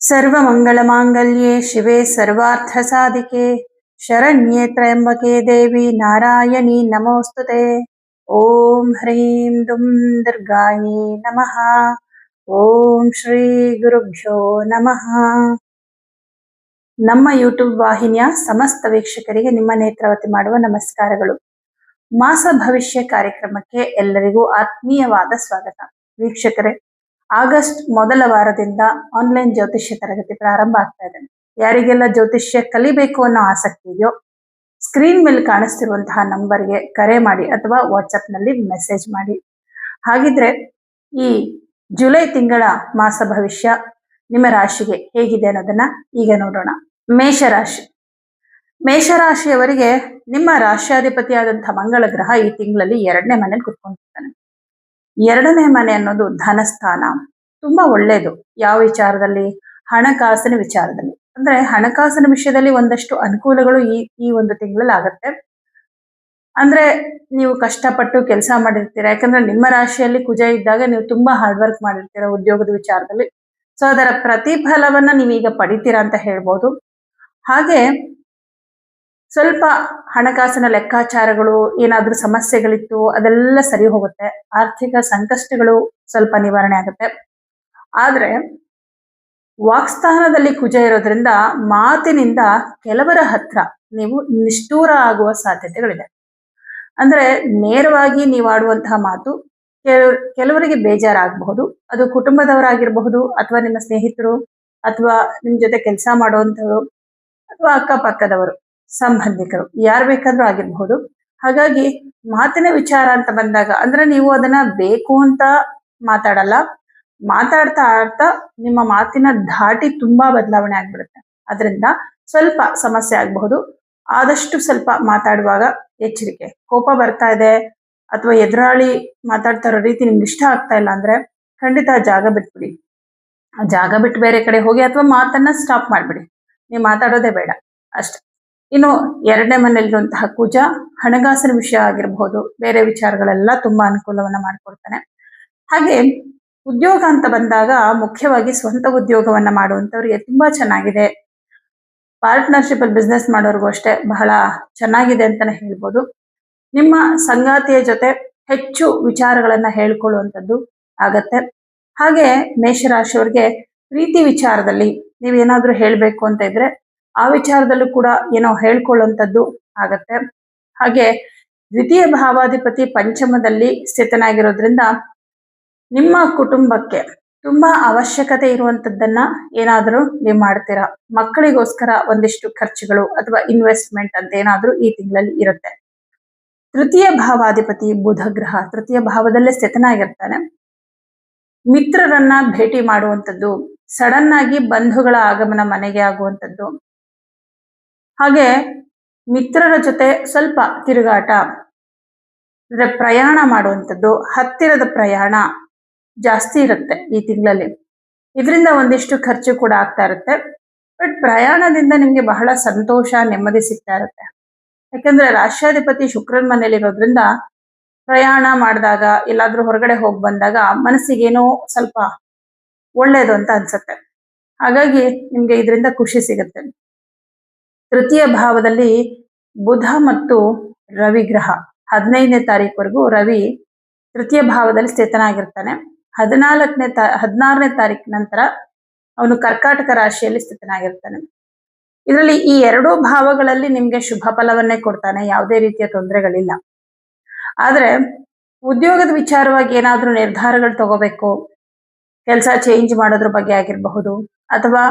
सर्वमङ्गलमाङ्गल्ये शिवे सर्वार्थसाधिके शरण्ये त्र्यम्बके देवी नारायणी नमोस्तुते। ओम ह्रीं दुं दुर्गायै नमः। ಓಂ ಶ್ರೀ ಗುರುಭ್ಯೋ ನಮಃ. ನಮ್ಮ ಯೂಟ್ಯೂಬ್ ವಾಹಿನಿಯ ಸಮಸ್ತ ವೀಕ್ಷಕರಿಗೆ ನಿಮ್ಮ ನೇತ್ರಾವತಿ ಮಾಡುವ ನಮಸ್ಕಾರಗಳು. ಮಾಸ ಭವಿಷ್ಯ ಕಾರ್ಯಕ್ರಮಕ್ಕೆ ಎಲ್ಲರಿಗೂ ಆತ್ಮೀಯವಾದ ಸ್ವಾಗತ. ವೀಕ್ಷಕರೇ, ಆಗಸ್ಟ್ ಮೊದಲ ವಾರದಿಂದ ಆನ್ಲೈನ್ ಜ್ಯೋತಿಷ್ಯ ತರಗತಿ ಪ್ರಾರಂಭ ಆಗ್ತಾ ಇದೆ. ಯಾರಿಗೆಲ್ಲ ಜ್ಯೋತಿಷ್ಯ ಕಲಿಬೇಕು ಅನ್ನೋ ಆಸಕ್ತಿ ಇದೆಯೋ ಸ್ಕ್ರೀನ್ ಮೇಲೆ ಕಾಣಿಸ್ತಿರುವಂತಹ ನಂಬರ್ಗೆ ಕರೆ ಮಾಡಿ ಅಥವಾ ವಾಟ್ಸಪ್ ನಲ್ಲಿ ಮೆಸೇಜ್ ಮಾಡಿ. ಹಾಗಿದ್ರೆ ಈ ಜುಲೈ ತಿಂಗಳ ಮಾಸ ಭವಿಷ್ಯ ನಿಮ್ಮ ರಾಶಿಗೆ ಹೇಗಿದೆ ಅನ್ನೋದನ್ನ ಈಗ ನೋಡೋಣ. ಮೇಷರಾಶಿ. ಮೇಷರಾಶಿಯವರಿಗೆ ನಿಮ್ಮ ರಾಶ್ಯಾಧಿಪತಿಯಾದಂತಹ ಮಂಗಳ ಗ್ರಹ ಈ ತಿಂಗಳಲ್ಲಿ 2ನೇ ಮನೇಲಿ ಕುತ್ಕೊಂಡಿರ್ತಾನೆ. 2ನೇ ಮನೆ ಅನ್ನೋದು ಧನಸ್ಥಾನ. ತುಂಬಾ ಒಳ್ಳೇದು. ಯಾವ ವಿಚಾರದಲ್ಲಿ? ಹಣಕಾಸಿನ ವಿಚಾರದಲ್ಲಿ. ಅಂದ್ರೆ ಹಣಕಾಸಿನ ವಿಷಯದಲ್ಲಿ ಒಂದಷ್ಟು ಅನುಕೂಲಗಳು ಈ ಒಂದು ತಿಂಗಳಲ್ಲಿ ಆಗತ್ತೆ. ಅಂದ್ರೆ ನೀವು ಕಷ್ಟಪಟ್ಟು ಕೆಲಸ ಮಾಡಿರ್ತೀರ. ಯಾಕಂದ್ರೆ ನಿಮ್ಮ ರಾಶಿಯಲ್ಲಿ ಕುಜ ಇದ್ದಾಗ ನೀವು ತುಂಬಾ ಹಾರ್ಡ್ ವರ್ಕ್ ಮಾಡಿರ್ತೀರ ಉದ್ಯೋಗದ ವಿಚಾರದಲ್ಲಿ. ಸೊ ಅದರ ಪ್ರತಿಫಲವನ್ನ ನೀವೀಗ ಪಡಿತೀರಾ ಅಂತ ಹೇಳ್ಬೋದು. ಹಾಗೆ ಸ್ವಲ್ಪ ಹಣಕಾಸಿನ ಲೆಕ್ಕಾಚಾರಗಳು ಏನಾದ್ರೂ ಸಮಸ್ಯೆಗಳಿತ್ತು ಅದೆಲ್ಲ ಸರಿ ಹೋಗುತ್ತೆ. ಆರ್ಥಿಕ ಸಂಕಷ್ಟಗಳು ಸ್ವಲ್ಪ ನಿವಾರಣೆ ಆಗುತ್ತೆ. ಆದ್ರೆ ವಾಕ್ಸ್ಥಾನದಲ್ಲಿ ಕುಜ ಇರೋದ್ರಿಂದ ಮಾತಿನಿಂದ ಕೆಲವರ ಹತ್ರ ನೀವು ನಿಷ್ಠೂರ ಆಗುವ ಸಾಧ್ಯತೆಗಳಿದೆ. ಅಂದ್ರೆ ನೇರವಾಗಿ ನೀವು ಆಡುವಂತಹ ಮಾತು ಕೆಲವರಿಗೆ ಬೇಜಾರಾಗಬಹುದು. ಅದು ಕುಟುಂಬದವರಾಗಿರಬಹುದು, ಅಥವಾ ನಿಮ್ಮ ಸ್ನೇಹಿತರು, ಅಥವಾ ನಿಮ್ ಜೊತೆ ಕೆಲಸ ಮಾಡುವಂಥವ್ರು, ಅಥವಾ ಅಕ್ಕಪಕ್ಕದವರು, ಸಂಬಂಧಿಕರು, ಯಾರು ಬೇಕಾದ್ರೂ ಆಗಿರಬಹುದು. ಹಾಗಾಗಿ ಮಾತಿನ ವಿಚಾರ ಅಂತ ಬಂದಾಗ ಅಂದ್ರೆ ನೀವು ಅದನ್ನ ಬೇಕು ಅಂತ ಮಾತಾಡಲ್ಲ, ಮಾತಾಡ್ತಾ ಆಡ್ತಾ ನಿಮ್ಮ ಮಾತಿನ ಧಾಟಿ ತುಂಬಾ ಬದಲಾವಣೆ ಆಗ್ಬಿಡುತ್ತೆ. ಅದರಿಂದ ಸ್ವಲ್ಪ ಸಮಸ್ಯೆ ಆಗಬಹುದು. ಆದಷ್ಟು ಸ್ವಲ್ಪ ಮಾತಾಡುವಾಗ ಎಚ್ಚರಿಕೆ. ಕೋಪ ಬರ್ತಾ ಇದೆ ಅಥವಾ ಎದುರಾಳಿ ಮಾತಾಡ್ತಾ ಇರೋ ರೀತಿ ನಿಮ್ಗೆ ಇಷ್ಟ ಆಗ್ತಾ ಇಲ್ಲ ಅಂದ್ರೆ ಖಂಡಿತ ಜಾಗ ಬಿಟ್ಬಿಡಿ. ಜಾಗ ಬಿಟ್ಟು ಬೇರೆ ಕಡೆ ಹೋಗಿ ಅಥವಾ ಮಾತನ್ನ ಸ್ಟಾಪ್ ಮಾಡ್ಬಿಡಿ. ನೀವು ಮಾತಾಡೋದೇ ಬೇಡ ಅಷ್ಟೆ. ಇನ್ನು 2ನೇ ಮನೆಯಲ್ಲಿರುವಂತಹ ಕುಜ ಹಣಕಾಸಿನ ವಿಷಯ ಆಗಿರಬಹುದು, ಬೇರೆ ವಿಚಾರಗಳೆಲ್ಲ ತುಂಬಾ ಅನುಕೂಲವನ್ನ ಮಾಡ್ಕೊಡ್ತಾನೆ. ಹಾಗೆ ಉದ್ಯೋಗ ಅಂತ ಬಂದಾಗ ಮುಖ್ಯವಾಗಿ ಸ್ವಂತ ಉದ್ಯೋಗವನ್ನ ಮಾಡುವಂತವ್ರಿಗೆ ತುಂಬಾ ಚೆನ್ನಾಗಿದೆ. ಪಾರ್ಟ್ನರ್ಶಿಪ್ ಅಲ್ಲಿ ಬಿಸ್ನೆಸ್ ಮಾಡೋರ್ಗೂ ಅಷ್ಟೇ ಬಹಳ ಚೆನ್ನಾಗಿದೆ ಅಂತಾನೆ ಹೇಳ್ಬೋದು. ನಿಮ್ಮ ಸಂಗಾತಿಯ ಜೊತೆ ಹೆಚ್ಚು ವಿಚಾರಗಳನ್ನ ಹೇಳ್ಕೊಳ್ಳುವಂಥದ್ದು ಆಗತ್ತೆ. ಹಾಗೆ ಮೇಷರಾಶಿಯವರಿಗೆ ಪ್ರೀತಿ ವಿಚಾರದಲ್ಲಿ ನೀವೇನಾದ್ರೂ ಹೇಳ್ಬೇಕು ಅಂತ ಇದ್ರೆ ಆ ವಿಚಾರದಲ್ಲೂ ಕೂಡ ಏನೋ ಹೇಳ್ಕೊಳ್ಳುವಂಥದ್ದು ಆಗತ್ತೆ. ಹಾಗೆ ದ್ವಿತೀಯ ಭಾವಾಧಿಪತಿ ಪಂಚಮದಲ್ಲಿ ಸ್ಥಿತನಾಗಿರೋದ್ರಿಂದ ನಿಮ್ಮ ಕುಟುಂಬಕ್ಕೆ ತುಂಬಾ ಅವಶ್ಯಕತೆ ಇರುವಂತದ್ದನ್ನ ಏನಾದ್ರೂ ನೀವು ಮಾಡ್ತೀರಾ. ಮಕ್ಕಳಿಗೋಸ್ಕರ ಒಂದಿಷ್ಟು ಖರ್ಚುಗಳು ಅಥವಾ ಇನ್ವೆಸ್ಟ್ಮೆಂಟ್ ಅಂತ ಏನಾದ್ರೂ ಈ ತಿಂಗಳಲ್ಲಿ ಇರುತ್ತೆ. ತೃತೀಯ ಭಾವಾಧಿಪತಿ ಬುಧ ಗ್ರಹ ತೃತೀಯ ಭಾವದಲ್ಲೇ ಸ್ಥಿತನಾಗಿರ್ತಾನೆ. ಮಿತ್ರರನ್ನ ಭೇಟಿ ಮಾಡುವಂಥದ್ದು, ಸಡನ್ ಆಗಿ ಬಂಧುಗಳ ಆಗಮನ ಮನೆಗೆ ಆಗುವಂಥದ್ದು, ಹಾಗೆ ಮಿತ್ರರ ಜೊತೆ ಸ್ವಲ್ಪ ತಿರುಗಾಟ, ಅಂದ್ರೆ ಪ್ರಯಾಣ ಮಾಡುವಂಥದ್ದು, ಹತ್ತಿರದ ಪ್ರಯಾಣ ಜಾಸ್ತಿ ಇರುತ್ತೆ ಈ ತಿಂಗಳಲ್ಲಿ. ಇದರಿಂದ ಒಂದಿಷ್ಟು ಖರ್ಚು ಕೂಡ ಆಗ್ತಾ ಇರುತ್ತೆ. ಬಟ್ ಪ್ರಯಾಣದಿಂದ ನಿಮ್ಗೆ ಬಹಳ ಸಂತೋಷ, ನೆಮ್ಮದಿ ಸಿಗ್ತಾ ಇರುತ್ತೆ. ಯಾಕಂದ್ರೆ ರಾಶ್ಯಾಧಿಪತಿ ಶುಕ್ರನ್ ಮನೇಲಿರೋದ್ರಿಂದ ಪ್ರಯಾಣ ಮಾಡಿದಾಗ ಎಲ್ಲಾದ್ರೂ ಹೊರಗಡೆ ಹೋಗಿ ಬಂದಾಗ ಮನಸ್ಸಿಗೇನೋ ಸ್ವಲ್ಪ ಒಳ್ಳೇದು ಅಂತ ಅನ್ಸುತ್ತೆ. ಹಾಗಾಗಿ ನಿಮ್ಗೆ ಇದರಿಂದ ಖುಷಿ ಸಿಗುತ್ತೆ. ತೃತೀಯ ಭಾವದಲ್ಲಿ ಬುಧ ಮತ್ತು ರವಿ ಗ್ರಹ 15ನೇ ತಾರೀಕುವರೆಗೂ ರವಿ ತೃತೀಯ ಭಾವದಲ್ಲಿ ಸ್ಥಿತನಾಗಿರ್ತಾನೆ. 16ನೇ ತಾರೀಕು ನಂತರ ಅವನು ಕರ್ಕಾಟಕ ರಾಶಿಯಲ್ಲಿ ಸ್ಥಿತನಾಗಿರ್ತಾನೆ. ಇದರಲ್ಲಿ ಈ 2 ಭಾವಗಳಲ್ಲಿ ನಿಮ್ಗೆ ಶುಭ ಫಲವನ್ನೇ ಕೊಡ್ತಾನೆ, ಯಾವುದೇ ರೀತಿಯ ತೊಂದರೆಗಳಿಲ್ಲ. ಆದ್ರೆ ಉದ್ಯೋಗದ ವಿಚಾರವಾಗಿ ಏನಾದ್ರೂ ನಿರ್ಧಾರಗಳು ತಗೋಬೇಕು, ಕೆಲಸ ಚೇಂಜ್ ಮಾಡೋದ್ರ ಬಗ್ಗೆ ಆಗಿರಬಹುದು, ಅಥವಾ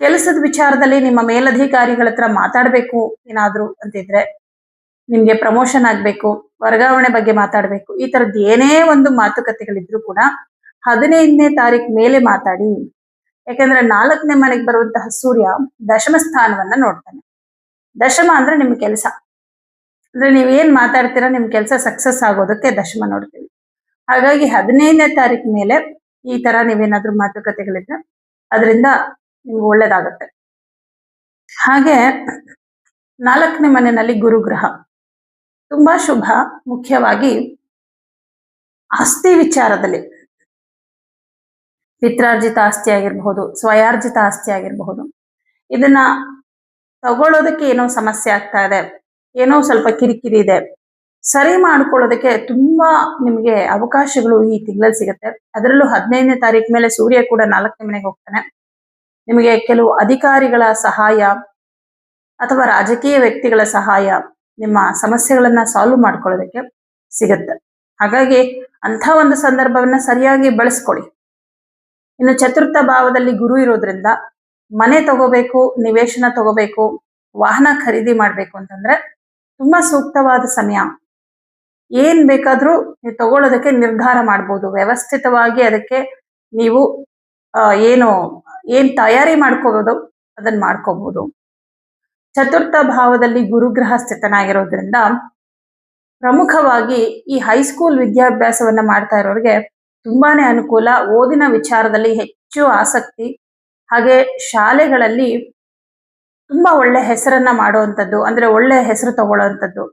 ಕೆಲಸದ ವಿಚಾರದಲ್ಲಿ ನಿಮ್ಮ ಮೇಲಧಿಕಾರಿಗಳ ಹತ್ರ ಮಾತಾಡ್ಬೇಕು ಏನಾದ್ರೂ ಅಂತಿದ್ರೆ, ನಿಮ್ಗೆ ಪ್ರಮೋಷನ್ ಆಗ್ಬೇಕು, ವರ್ಗಾವಣೆ ಬಗ್ಗೆ ಮಾತಾಡ್ಬೇಕು, ಈ ತರದ್ ಏನೇ ಒಂದು ಮಾತುಕತೆಗಳಿದ್ರು ಕೂಡ 15ನೇ ತಾರೀಕು ಮೇಲೆ ಮಾತಾಡಿ. ಯಾಕಂದ್ರೆ 4ನೇ ಮನೆಗೆ ಬರುವಂತಹ ಸೂರ್ಯ ದಶಮ ಸ್ಥಾನವನ್ನ ನೋಡ್ತಾನೆ. ದಶಮ ಅಂದ್ರೆ ನಿಮ್ ಕೆಲಸ, ಅಂದ್ರೆ ನೀವ್ ಏನ್ ಮಾತಾಡ್ತೀರಾ ನಿಮ್ ಕೆಲಸ ಸಕ್ಸಸ್ ಆಗೋದಕ್ಕೆ ದಶಮ ನೋಡ್ತೀವಿ. ಹಾಗಾಗಿ 15ನೇ ತಾರೀಕು ಮೇಲೆ ಈ ತರ ನೀವೇನಾದ್ರೂ ಮಾತುಕತೆಗಳಿದ್ರೆ ಅದರಿಂದ ನಿಮ್ಗೆ ಒಳ್ಳೇದಾಗತ್ತೆ. ಹಾಗೆ 4ನೇ ಮನೆಯಲ್ಲಿ ಗುರುಗ್ರಹ ತುಂಬಾ ಶುಭ. ಮುಖ್ಯವಾಗಿ ಆಸ್ತಿ ವಿಚಾರದಲ್ಲಿ ಪಿತ್ರಾರ್ಜಿತ ಆಸ್ತಿ ಆಗಿರಬಹುದು, ಸ್ವಯಾರ್ಜಿತ ಆಸ್ತಿ ಆಗಿರಬಹುದು. ಇದನ್ನ ತಗೊಳ್ಳೋದಕ್ಕೆ ಏನೋ ಸಮಸ್ಯೆ ಆಗ್ತಾ ಇದೆ, ಏನೋ ಸ್ವಲ್ಪ ಕಿರಿಕಿರಿ ಇದೆ, ಸರಿ ಮಾಡ್ಕೊಳ್ಳೋದಕ್ಕೆ ತುಂಬಾ ನಿಮಗೆ ಅವಕಾಶಗಳು ಈ ತಿಂಗಳಲ್ಲಿ ಸಿಗುತ್ತೆ. ಅದರಲ್ಲೂ 15ನೇ ತಾರೀಕು ಮೇಲೆ ಸೂರ್ಯ ಕೂಡ 4ನೇ ಮನೆಗೆ ಹೋಗ್ತಾನೆ. ನಿಮಗೆ ಕೆಲವು ಅಧಿಕಾರಿಗಳ ಸಹಾಯ ಅಥವಾ ರಾಜಕೀಯ ವ್ಯಕ್ತಿಗಳ ಸಹಾಯ ನಿಮ್ಮ ಸಮಸ್ಯೆಗಳನ್ನ ಸಾಲ್ವ್ ಮಾಡ್ಕೊಳ್ಳೋದಕ್ಕೆ ಸಿಗುತ್ತೆ. ಹಾಗಾಗಿ ಅಂಥ ಒಂದು ಸಂದರ್ಭವನ್ನ ಸರಿಯಾಗಿ ಬಳಸ್ಕೊಳ್ಳಿ. ಇನ್ನು ಚತುರ್ಥ ಭಾವದಲ್ಲಿ ಗುರು ಇರೋದ್ರಿಂದ ಮನೆ ತಗೋಬೇಕು, ನಿವೇಶನ ತಗೋಬೇಕು, ವಾಹನ ಖರೀದಿ ಮಾಡ್ಬೇಕು ಅಂತಂದ್ರೆ ತುಂಬಾ ಸೂಕ್ತವಾದ ಸಮಯ. ಏನ್ ಬೇಕಾದ್ರೂ ನೀವು ತಗೊಳ್ಳೋದಕ್ಕೆ ನಿರ್ಧಾರ ಮಾಡ್ಬೋದು. ವ್ಯವಸ್ಥಿತವಾಗಿ ಅದಕ್ಕೆ ನೀವು ಏನ್ ತಯಾರಿ ಮಾಡ್ಕೋಬಹುದು ಅದನ್ನ ಮಾಡ್ಕೋಬಹುದು. ಚತುರ್ಥ ಭಾವದಲ್ಲಿ ಗುರುಗ್ರಹ ಸ್ಥಿತನಾಗಿರೋದ್ರಿಂದ ಪ್ರಮುಖವಾಗಿ ಈ ಹೈಸ್ಕೂಲ್ ವಿದ್ಯಾಭ್ಯಾಸವನ್ನ ಮಾಡ್ತಾ ಇರೋರಿಗೆ ತುಂಬಾನೇ ಅನುಕೂಲ. ಓದಿನ ವಿಚಾರದಲ್ಲಿ ಹೆಚ್ಚು ಆಸಕ್ತಿ, ಹಾಗೆ ಶಾಲೆಗಳಲ್ಲಿ ತುಂಬಾ ಒಳ್ಳೆ ಹೆಸರನ್ನ ಮಾಡುವಂಥದ್ದು, ಅಂದ್ರೆ ಒಳ್ಳೆ ಹೆಸರು ತಗೊಳ್ಳುವಂಥದ್ದು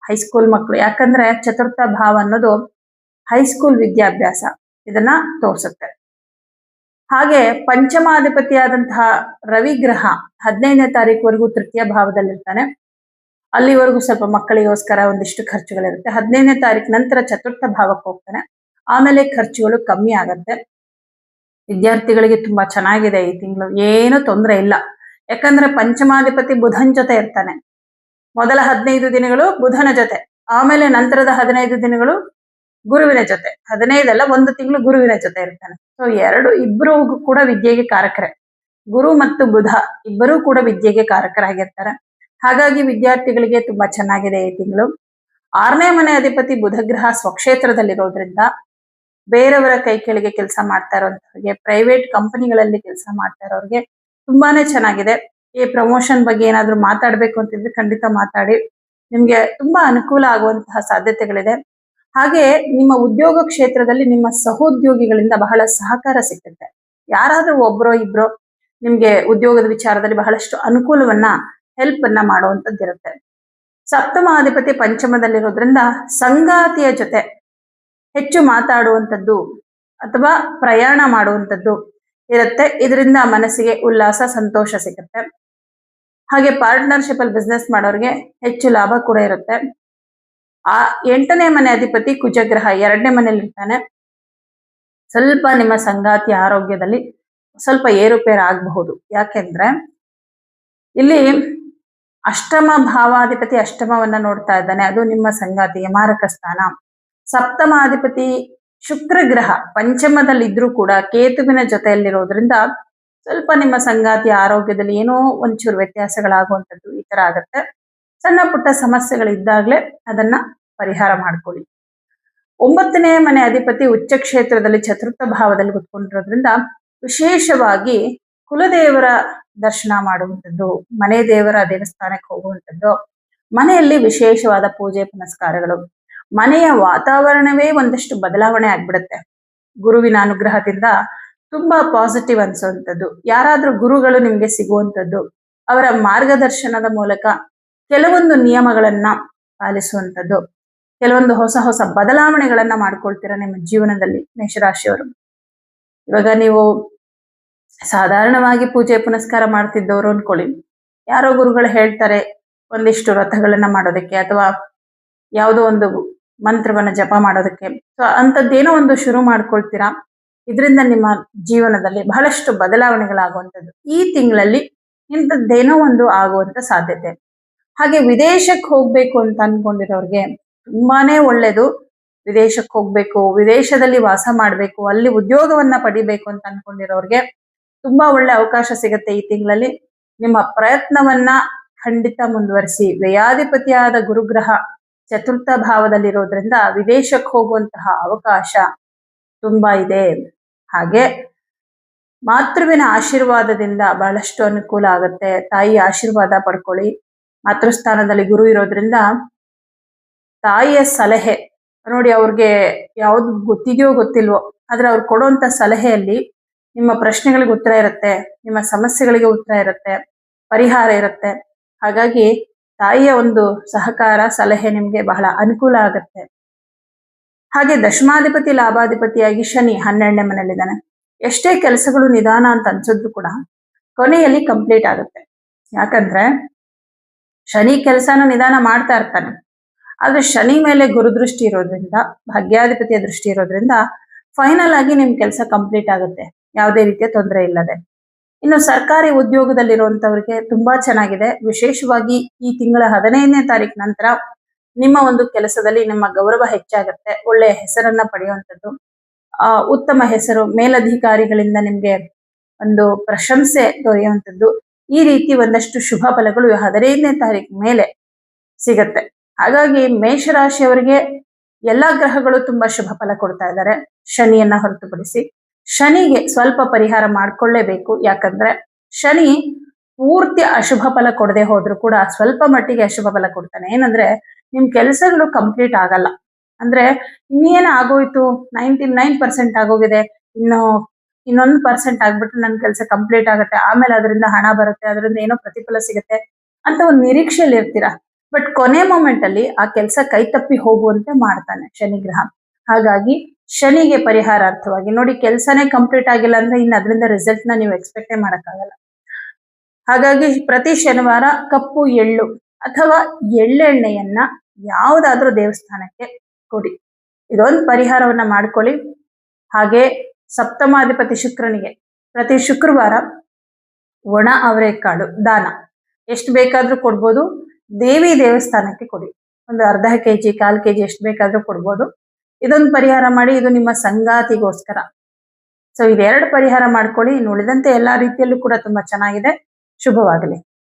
ಹೈಸ್ಕೂಲ್ ಮಕ್ಕಳು. ಯಾಕಂದ್ರೆ ಚತುರ್ಥ ಭಾವ ಅನ್ನೋದು ಹೈಸ್ಕೂಲ್ ವಿದ್ಯಾಭ್ಯಾಸ ಇದನ್ನ ತೋರಿಸುತ್ತೆ. ಹಾಗೆ ಪಂಚಮಾಧಿಪತಿಯಾದಂತಹ ರವಿಗ್ರಹ 15ನೇ ತಾರೀಕುವರೆಗೂ ತೃತೀಯ ಭಾವದಲ್ಲಿರ್ತಾನೆ. ಅಲ್ಲಿವರೆಗೂ ಸ್ವಲ್ಪ ಮಕ್ಕಳಿಗೋಸ್ಕರ ಒಂದಿಷ್ಟು ಖರ್ಚುಗಳಿರುತ್ತೆ. 15ನೇ ತಾರೀಕು ನಂತರ ಚತುರ್ಥ ಭಾವಕ್ಕೆ ಹೋಗ್ತಾನೆ. ಆಮೇಲೆ ಖರ್ಚುಗಳು ಕಮ್ಮಿ ಆಗತ್ತೆ. ವಿದ್ಯಾರ್ಥಿಗಳಿಗೆ ತುಂಬಾ ಚೆನ್ನಾಗಿದೆ ಈ ತಿಂಗಳು, ಏನು ತೊಂದರೆ ಇಲ್ಲ. ಯಾಕಂದ್ರೆ ಪಂಚಮಾಧಿಪತಿ ಬುಧನ್ ಜೊತೆ ಇರ್ತಾನೆ. ಮೊದಲ 15 ದಿನಗಳು ಬುಧನ ಜೊತೆ, ಆಮೇಲೆ ನಂತರದ 15 ದಿನಗಳು ಗುರುವಿನ ಜೊತೆ. 15 ಅಲ್ಲ, 1 ತಿಂಗಳು ಗುರುವಿನ ಜೊತೆ ಇರ್ತಾನೆ. ಸೊ ಇಬ್ಬರು ಕೂಡ ವಿದ್ಯೆಗೆ ಕಾರಕರೇ. ಗುರು ಮತ್ತು ಬುಧ ಇಬ್ಬರೂ ಕೂಡ ವಿದ್ಯೆಗೆ ಕಾರಕರಾಗಿರ್ತಾರೆ. ಹಾಗಾಗಿ ವಿದ್ಯಾರ್ಥಿಗಳಿಗೆ ತುಂಬಾ ಚೆನ್ನಾಗಿದೆ ಈ ತಿಂಗಳು. 6ನೇ ಮನೆ ಅಧಿಪತಿ ಬುಧಗ್ರಹ ಸ್ವಕ್ಷೇತ್ರದಲ್ಲಿರೋದ್ರಿಂದ ಬೇರೆಯವರ ಕೈ ಕೆಳಗೆ ಕೆಲಸ ಮಾಡ್ತಾ ಇರೋಂಥವ್ರಿಗೆ, ಪ್ರೈವೇಟ್ ಕಂಪನಿಗಳಲ್ಲಿ ಕೆಲಸ ಮಾಡ್ತಾ ಇರೋರಿಗೆ ತುಂಬಾನೇ ಚೆನ್ನಾಗಿದೆ. ಈ ಪ್ರಮೋಷನ್ ಬಗ್ಗೆ ಏನಾದ್ರು ಮಾತಾಡ್ಬೇಕು ಅಂತಿದ್ರೆ ಖಂಡಿತ ಮಾತಾಡಿ, ನಿಮ್ಗೆ ತುಂಬಾ ಅನುಕೂಲ ಆಗುವಂತಹ ಸಾಧ್ಯತೆಗಳಿದೆ. ಹಾಗೆ ನಿಮ್ಮ ಉದ್ಯೋಗ ಕ್ಷೇತ್ರದಲ್ಲಿ ನಿಮ್ಮ ಸಹೋದ್ಯೋಗಿಗಳಿಂದ ಬಹಳ ಸಹಕಾರ ಸಿಗುತ್ತೆ. ಯಾರಾದ್ರೂ ಒಬ್ರೋ ಇಬ್ರೋ ನಿಮ್ಗೆ ಉದ್ಯೋಗದ ವಿಚಾರದಲ್ಲಿ ಬಹಳಷ್ಟು ಅನುಕೂಲವನ್ನ ಹೆಲ್ಪ್ ಅನ್ನ ಮಾಡುವಂತದ್ದಿರುತ್ತೆ. ಸಪ್ತಮಾಧಿಪತಿ ಪಂಚಮದಲ್ಲಿರೋದ್ರಿಂದ ಸಂಗಾತಿಯ ಜೊತೆ ಹೆಚ್ಚು ಮಾತಾಡುವಂಥದ್ದು ಅಥವಾ ಪ್ರಯಾಣ ಮಾಡುವಂಥದ್ದು ಇರುತ್ತೆ. ಇದರಿಂದ ಮನಸ್ಸಿಗೆ ಉಲ್ಲಾಸ, ಸಂತೋಷ ಸಿಗುತ್ತೆ. ಹಾಗೆ ಪಾರ್ಟ್ನರ್ಶಿಪ್ ಅಲ್ಲಿ ಬಿಸ್ನೆಸ್ ಮಾಡೋರಿಗೆ ಹೆಚ್ಚು ಲಾಭ ಕೂಡ ಇರುತ್ತೆ. 8ನೇ ಮನೆ ಅಧಿಪತಿ ಕುಜಗ್ರಹ 2ನೇ ಮನೆಯಲ್ಲಿ ಇರ್ತಾನೆ. ಸ್ವಲ್ಪ ನಿಮ್ಮ ಸಂಗಾತಿಯ ಆರೋಗ್ಯದಲ್ಲಿ ಸ್ವಲ್ಪ ಏರುಪೇರು ಆಗಬಹುದು. ಯಾಕೆಂದ್ರೆ ಇಲ್ಲಿ ಅಷ್ಟಮ ಭಾವಾಧಿಪತಿ ಅಷ್ಟಮವನ್ನ ನೋಡ್ತಾ ಇದ್ದಾನೆ, ಅದು ನಿಮ್ಮ ಸಂಗಾತಿಗೆ ಮಾರಕ ಸ್ಥಾನ. ಸಪ್ತಮಾಧಿಪತಿ ಶುಕ್ರ ಗ್ರಹ ಪಂಚಮದಲ್ಲಿ ಇದ್ರೂ ಕೂಡ ಕೇತುವಿನ ಜೊತೆಯಲ್ಲಿರೋದ್ರಿಂದ ಸ್ವಲ್ಪ ನಿಮ್ಮ ಸಂಗಾತಿಯ ಆರೋಗ್ಯದಲ್ಲಿ ಏನೋ ಒಂಚೂರು ವ್ಯತ್ಯಾಸಗಳಾಗುವಂಥದ್ದು ಈ ತರ ಆಗತ್ತೆ. ಸಣ್ಣ ಪುಟ್ಟ ಸಮಸ್ಯೆಗಳಿದ್ದಾಗಲೇ ಅದನ್ನ ಪರಿಹಾರ ಮಾಡ್ಕೊಳ್ಳಿ. 9ನೇ ಮನೆ ಅಧಿಪತಿ ಉಚ್ಚ ಕ್ಷೇತ್ರದಲ್ಲಿ ಚತುರ್ಥ ಭಾವದಲ್ಲಿ ಕುತ್ಕೊಂಡಿರೋದ್ರಿಂದ ವಿಶೇಷವಾಗಿ ಕುಲದೇವರ ದರ್ಶನ ಮಾಡುವಂಥದ್ದು, ಮನೆ ದೇವರ ದೇವಸ್ಥಾನಕ್ಕೆ ಹೋಗುವಂಥದ್ದು, ಮನೆಯಲ್ಲಿ ವಿಶೇಷವಾದ ಪೂಜೆ ಪುನಸ್ಕಾರಗಳು, ಮನೆಯ ವಾತಾವರಣವೇ ಒಂದಷ್ಟು ಬದಲಾವಣೆ ಆಗ್ಬಿಡುತ್ತೆ. ಗುರುವಿನ ಅನುಗ್ರಹದಿಂದ ತುಂಬಾ ಪಾಸಿಟಿವ್ ಅನ್ಸುವಂಥದ್ದು, ಯಾರಾದ್ರೂ ಗುರುಗಳು ನಿಮ್ಗೆ ಸಿಗುವಂಥದ್ದು, ಅವರ ಮಾರ್ಗದರ್ಶನದ ಮೂಲಕ ಕೆಲವೊಂದು ನಿಯಮಗಳನ್ನ ಪಾಲಿಸುವಂಥದ್ದು, ಕೆಲವೊಂದು ಹೊಸ ಹೊಸ ಬದಲಾವಣೆಗಳನ್ನ ಮಾಡ್ಕೊಳ್ತೀರಾ ನಿಮ್ಮ ಜೀವನದಲ್ಲಿ ಮೇಷರಾಶಿಯವರು. ಇವಾಗ ನೀವು ಸಾಧಾರಣವಾಗಿ ಪೂಜೆ ಪುನಸ್ಕಾರ ಮಾಡ್ತಿದ್ದವರು ಅನ್ಕೊಳ್ಳಿ, ಯಾರೋ ಗುರುಗಳು ಹೇಳ್ತಾರೆ ಒಂದಿಷ್ಟು ವ್ರತಗಳನ್ನ ಮಾಡೋದಕ್ಕೆ ಅಥವಾ ಯಾವುದೋ ಒಂದು ಮಂತ್ರವನ್ನ ಜಪ ಮಾಡೋದಕ್ಕೆ, ಸೊ ಅಂಥದ್ದೇನೋ ಒಂದು ಶುರು ಮಾಡ್ಕೊಳ್ತೀರಾ. ಇದರಿಂದ ನಿಮ್ಮ ಜೀವನದಲ್ಲಿ ಬಹಳಷ್ಟು ಬದಲಾವಣೆಗಳಾಗುವಂಥದ್ದು. ಈ ತಿಂಗಳಲ್ಲಿ ಇಂಥದ್ದೇನೋ ಒಂದು ಆಗುವಂತ ಸಾಧ್ಯತೆ. ಹಾಗೆ ವಿದೇಶಕ್ಕೆ ಹೋಗ್ಬೇಕು ಅಂತ ಅನ್ಕೊಂಡಿರೋರಿಗೆ ತುಂಬಾನೇ ಒಳ್ಳೇದು. ವಿದೇಶಕ್ಕೆ ಹೋಗ್ಬೇಕು, ವಿದೇಶದಲ್ಲಿ ವಾಸ ಮಾಡ್ಬೇಕು, ಅಲ್ಲಿ ಉದ್ಯೋಗವನ್ನ ಪಡಿಬೇಕು ಅಂತ ಅನ್ಕೊಂಡಿರೋರಿಗೆ ತುಂಬಾ ಒಳ್ಳೆ ಅವಕಾಶ ಸಿಗತ್ತೆ ಈ ತಿಂಗಳಲ್ಲಿ. ನಿಮ್ಮ ಪ್ರಯತ್ನವನ್ನ ಖಂಡಿತ ಮುಂದುವರಿಸಿ. ವ್ಯಯಾಧಿಪತಿಯಾದ ಗುರುಗ್ರಹ ಚತುರ್ಥ ಭಾವದಲ್ಲಿರೋದ್ರಿಂದ ವಿದೇಶಕ್ಕೆ ಹೋಗುವಂತಹ ಅವಕಾಶ ತುಂಬಾ ಇದೆ. ಹಾಗೆ ಮಾತೃವಿನ ಆಶೀರ್ವಾದದಿಂದ ಬಹಳಷ್ಟು ಅನುಕೂಲ ಆಗುತ್ತೆ. ತಾಯಿ ಆಶೀರ್ವಾದ ಪಡ್ಕೊಳ್ಳಿ. ಮಾತೃಸ್ಥಾನದಲ್ಲಿ ಗುರು ಇರೋದ್ರಿಂದ ತಾಯಿಯ ಸಲಹೆ ನೋಡಿ, ಅವ್ರಿಗೆ ಯಾವ್ದು ಗೊತ್ತಿದೆಯೋ ಗೊತ್ತಿಲ್ವೋ, ಆದ್ರೆ ಅವ್ರು ಕೊಡುವಂತ ಸಲಹೆಯಲ್ಲಿ ನಿಮ್ಮ ಪ್ರಶ್ನೆಗಳಿಗೆ ಉತ್ತರ ಇರುತ್ತೆ, ನಿಮ್ಮ ಸಮಸ್ಯೆಗಳಿಗೆ ಉತ್ತರ ಇರುತ್ತೆ, ಪರಿಹಾರ ಇರುತ್ತೆ. ಹಾಗಾಗಿ ತಾಯಿಯ ಒಂದು ಸಹಕಾರ ಸಲಹೆ ನಿಮ್ಗೆ ಬಹಳ ಅನುಕೂಲ ಆಗುತ್ತೆ. ಹಾಗೆ ದಶಮಾಧಿಪತಿ ಲಾಭಾಧಿಪತಿಯಾಗಿ ಶನಿ 12ನೇ ಮನೆಯಲ್ಲಿದ್ದಾನೆ. ಎಷ್ಟೇ ಕೆಲಸಗಳು ನಿಧಾನ ಅಂತ ಅನ್ಸಿದ್ರು ಕೂಡ ಕೊನೆಯಲ್ಲಿ ಕಂಪ್ಲೀಟ್ ಆಗುತ್ತೆ. ಯಾಕಂದ್ರೆ ಶನಿ ಕೆಲಸನ ನಿಧಾನ ಮಾಡ್ತಾ ಇರ್ತಾನೆ, ಆದ್ರೆ ಶನಿ ಮೇಲೆ ಗುರುದೃಷ್ಟಿ ಇರೋದ್ರಿಂದ, ಭಾಗ್ಯಾಧಿಪತಿಯ ದೃಷ್ಟಿ ಇರೋದ್ರಿಂದ ಫೈನಲ್ ಆಗಿ ನಿಮ್ ಕೆಲಸ ಕಂಪ್ಲೀಟ್ ಆಗುತ್ತೆ, ಯಾವುದೇ ರೀತಿಯ ತೊಂದರೆ ಇಲ್ಲದೆ. ಇನ್ನು ಸರ್ಕಾರಿ ಉದ್ಯೋಗದಲ್ಲಿರುವಂತವ್ರಿಗೆ ತುಂಬಾ ಚೆನ್ನಾಗಿದೆ. ವಿಶೇಷವಾಗಿ ಈ ತಿಂಗಳ 15ನೇ ತಾರೀಕು ನಂತರ ನಿಮ್ಮ ಒಂದು ಕೆಲಸದಲ್ಲಿ ನಿಮ್ಮ ಗೌರವ ಹೆಚ್ಚಾಗುತ್ತೆ, ಒಳ್ಳೆಯ ಹೆಸರನ್ನ ಪಡೆಯುವಂಥದ್ದು, ಉತ್ತಮ ಹೆಸರು, ಮೇಲಧಿಕಾರಿಗಳಿಂದ ನಿಮ್ಗೆ ಒಂದು ಪ್ರಶಂಸೆ ದೊರೆಯುವಂಥದ್ದು, ಈ ರೀತಿ ಒಂದಷ್ಟು ಶುಭ ಫಲಗಳು 15ನೇ ತಾರೀಕು ಮೇಲೆ ಸಿಗತ್ತೆ. ಹಾಗಾಗಿ ಮೇಷರಾಶಿಯವರಿಗೆ ಎಲ್ಲಾ ಗ್ರಹಗಳು ತುಂಬಾ ಶುಭ ಫಲ ಕೊಡ್ತಾ ಇದ್ದಾರೆ, ಶನಿಯನ್ನ ಹೊರತುಪಡಿಸಿ. ಶನಿಗೆ ಸ್ವಲ್ಪ ಪರಿಹಾರ ಮಾಡ್ಕೊಳ್ಳೇಬೇಕು. ಯಾಕಂದ್ರೆ ಶನಿ ಪೂರ್ತಿ ಅಶುಭ ಫಲ ಕೊಡದೆ ಹೋದ್ರು ಕೂಡ ಸ್ವಲ್ಪ ಮಟ್ಟಿಗೆ ಅಶುಭ ಫಲ ಕೊಡ್ತಾನೆ. ಏನಂದ್ರೆ ನಿಮ್ ಕೆಲಸಗಳು ಕಂಪ್ಲೀಟ್ ಆಗಲ್ಲ. ಅಂದ್ರೆ ಇನ್ನೇನ ಆಗೋಯ್ತು, 99% ಆಗೋಗಿದೆ, ಇನ್ನೊಂದು ಪರ್ಸೆಂಟ್ ಆಗ್ಬಿಟ್ರೆ ನನ್ನ ಕೆಲಸ ಕಂಪ್ಲೀಟ್ ಆಗುತ್ತೆ, ಆಮೇಲೆ ಅದರಿಂದ ಹಣ ಬರುತ್ತೆ, ಅದರಿಂದ ಏನೋ ಪ್ರತಿಫಲ ಸಿಗುತ್ತೆ ಅಂತ ಒಂದು ನಿರೀಕ್ಷೆಯಲ್ಲಿ ಇರ್ತೀರಾ. ಬಟ್ ಕೊನೆ ಮೂಮೆಂಟ್ ಅಲ್ಲಿ ಆ ಕೆಲಸ ಕೈ ತಪ್ಪಿ ಹೋಗುವಂತೆ ಮಾಡ್ತಾನೆ ಶನಿ ಗ್ರಹ. ಹಾಗಾಗಿ ಶನಿಗೆ ಪರಿಹಾರಾರ್ಥವಾಗಿ ನೋಡಿ, ಕೆಲಸನೇ ಕಂಪ್ಲೀಟ್ ಆಗಿಲ್ಲ ಅಂದ್ರೆ ಇನ್ನು ಅದರಿಂದ ರಿಸಲ್ಟ್ ನ ನೀವು ಎಕ್ಸ್ಪೆಕ್ಟೇ ಮಾಡಕ್ಕಾಗಲ್ಲ. ಹಾಗಾಗಿ ಪ್ರತಿ ಶನಿವಾರ ಕಪ್ಪು ಎಳ್ಳು ಅಥವಾ ಎಳ್ಳೆಣ್ಣೆಯನ್ನ ಯಾವುದಾದ್ರೂ ದೇವಸ್ಥಾನಕ್ಕೆ ಕೊಡಿ, ಇದೊಂದು ಪರಿಹಾರವನ್ನ ಮಾಡ್ಕೊಳ್ಳಿ. ಹಾಗೆ ಸಪ್ತಮಾಧಿಪತಿ ಶುಕ್ರನಿಗೆ ಪ್ರತಿ ಶುಕ್ರವಾರ ಒಣ ಅವರೆಕಾಳು ದಾನ ಎಷ್ಟು ಬೇಕಾದ್ರೂ ಕೊಡ್ಬೋದು, ದೇವಿ ದೇವಸ್ಥಾನಕ್ಕೆ ಕೊಡಿ, ಒಂದು ಅರ್ಧ ಕೆಜಿ 1/4 ಕೆಜಿ ಎಷ್ಟು ಬೇಕಾದ್ರೂ ಕೊಡ್ಬೋದು. ಇದೊಂದು ಪರಿಹಾರ ಮಾಡಿ, ಇದು ನಿಮ್ಮ ಸಂಗಾತಿಗೋಸ್ಕರ. ಸೊ ಇದೆರಡು ಪರಿಹಾರ ಮಾಡ್ಕೊಳ್ಳಿ. ಇನ್ನು ಉಳಿದಂತೆ ಎಲ್ಲಾ ರೀತಿಯಲ್ಲೂ ಕೂಡ ತುಂಬಾ ಚೆನ್ನಾಗಿದೆ. ಶುಭವಾಗಲಿ.